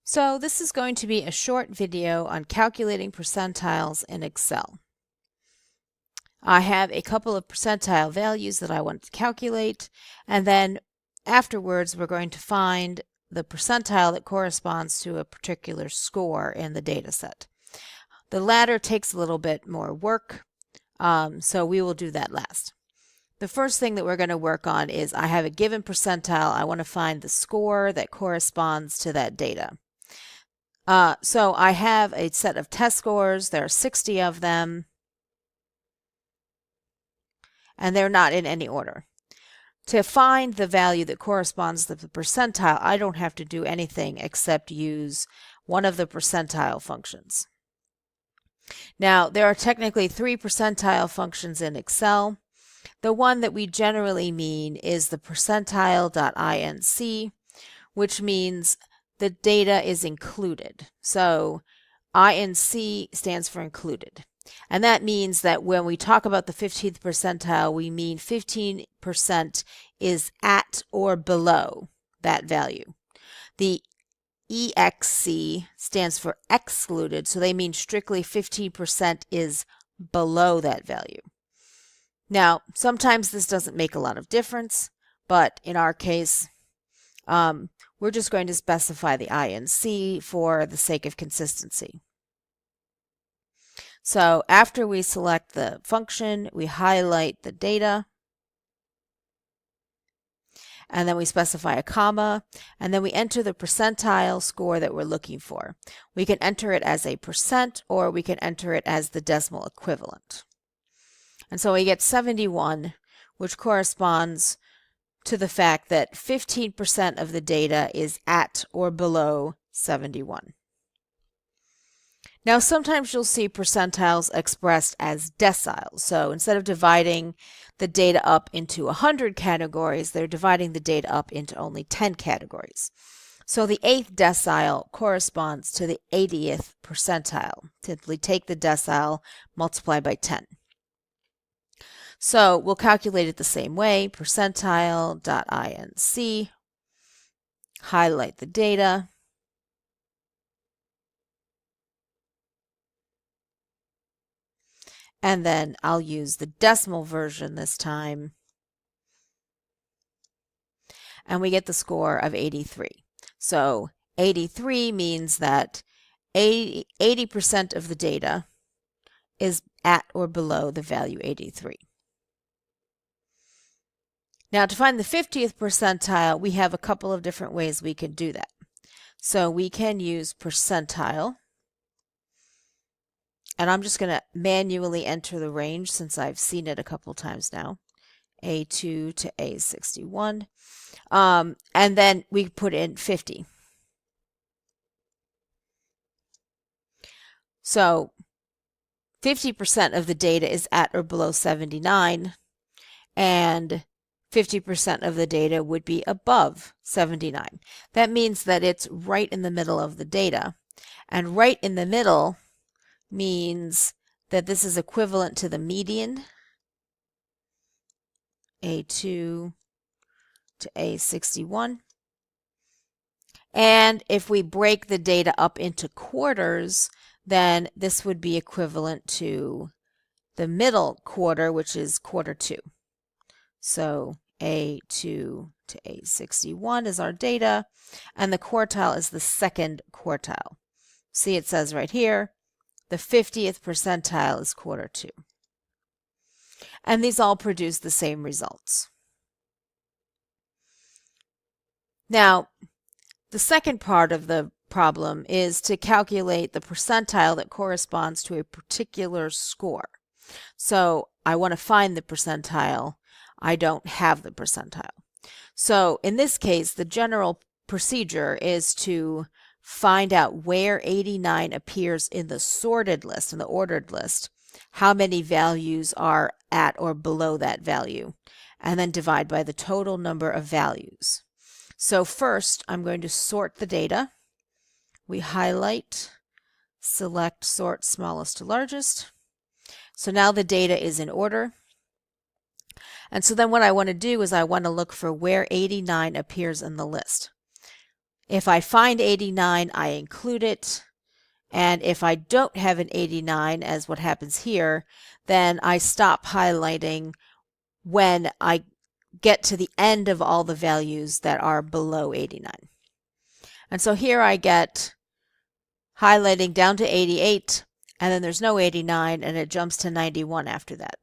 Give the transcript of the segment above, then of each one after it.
So this is going to be a short video on calculating percentiles in Excel. I have a couple of percentile values that I want to calculate, and then afterwards we're going to find the percentile that corresponds to a particular score in the data set. The latter takes a little bit more work, so we will do that last. The first thing that we're going to work on is I have a given percentile. I want to find the score that corresponds to that data. So I have a set of test scores. There are 60 of them, and they're not in any order. To find the value that corresponds to the percentile, I don't have to do anything except use one of the percentile functions. Now, there are technically 3 percentile functions in Excel. The one that we generally mean is the percentile.inc, which means the data is included. So INC stands for included. And that means that when we talk about the 15th percentile, we mean 15% is at or below that value. The EXC stands for excluded, so they mean strictly 15% is below that value. Now, sometimes this doesn't make a lot of difference, but in our case, we're just going to specify the INC for the sake of consistency. So after we select the function, we highlight the data, and then we specify a comma, and then we enter the percentile score that we're looking for. We can enter it as a percent, or we can enter it as the decimal equivalent. And so we get 71, which corresponds to the fact that 15% of the data is at or below 71. Now, sometimes you'll see percentiles expressed as deciles. So instead of dividing the data up into 100 categories, they're dividing the data up into only 10 categories. So the 8th decile corresponds to the 80th percentile. Simply take the decile, multiply by 10. So we'll calculate it the same way, percentile.inc, highlight the data, and then I'll use the decimal version this time, and we get the score of 83. So 83 means that 80% of the data is at or below the value 83. Now, to find the 50th percentile, we have a couple of different ways we can do that. So we can use percentile, and I'm just going to manually enter the range since I've seen it a couple times now, A2 to A61, and then we put in 50. So 50% of the data is at or below 79, and 50% of the data would be above 79. That means that it's right in the middle of the data. And right in the middle means that this is equivalent to the median, A2 to A61. And if we break the data up into quarters, then this would be equivalent to the middle quarter, which is quarter 2. So A2 to A61 is our data, and the quartile is the second quartile. See, it says right here, the 50th percentile is quarter 2. And these all produce the same results. Now, the second part of the problem is to calculate the percentile that corresponds to a particular score. So I want to find the percentile. I don't have the percentile. So in this case, the general procedure is to find out where 89 appears in the sorted list, in the ordered list, how many values are at or below that value, and then divide by the total number of values. So first, I'm going to sort the data. We highlight, select sort smallest to largest. So now the data is in order. And so then what I want to do is I want to look for where 89 appears in the list. If I find 89, I include it. And if I don't have an 89, as what happens here, then I stop highlighting when I get to the end of all the values that are below 89. And so here I get highlighting down to 88, and then there's no 89, and it jumps to 91 after that.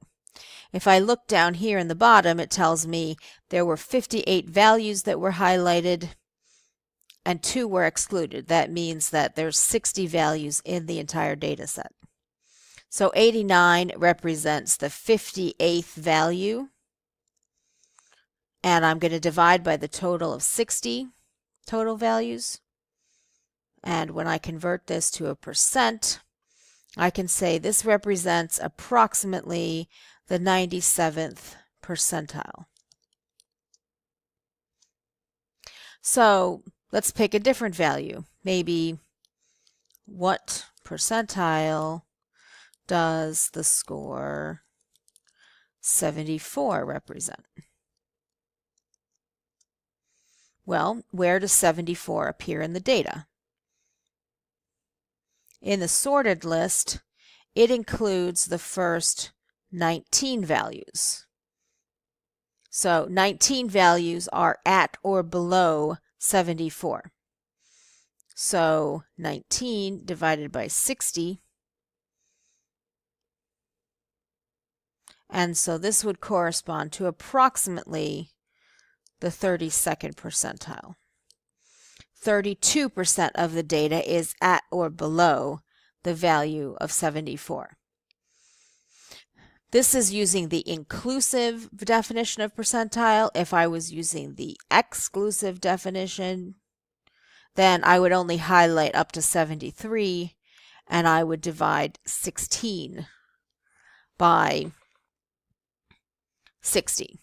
If I look down here in the bottom, it tells me there were 58 values that were highlighted and 2 were excluded. That means that there's 60 values in the entire data set. So 89 represents the 58th value, and I'm going to divide by the total of 60 total values. And when I convert this to a percent, I can say this represents approximately the 97th percentile. So let's pick a different value. Maybe what percentile does the score 74 represent? Well, where does 74 appear in the data? In the sorted list, it includes the first 19 values. So 19 values are at or below 74. So 19 divided by 60. And so this would correspond to approximately the 32nd percentile. 32% of the data is at or below the value of 74. This is using the inclusive definition of percentile. If I was using the exclusive definition, then I would only highlight up to 73, and I would divide 16 by 60.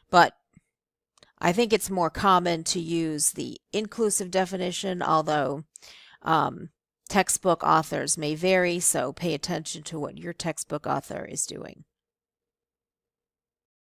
But I think it's more common to use the inclusive definition, although textbook authors may vary, so pay attention to what your textbook author is doing.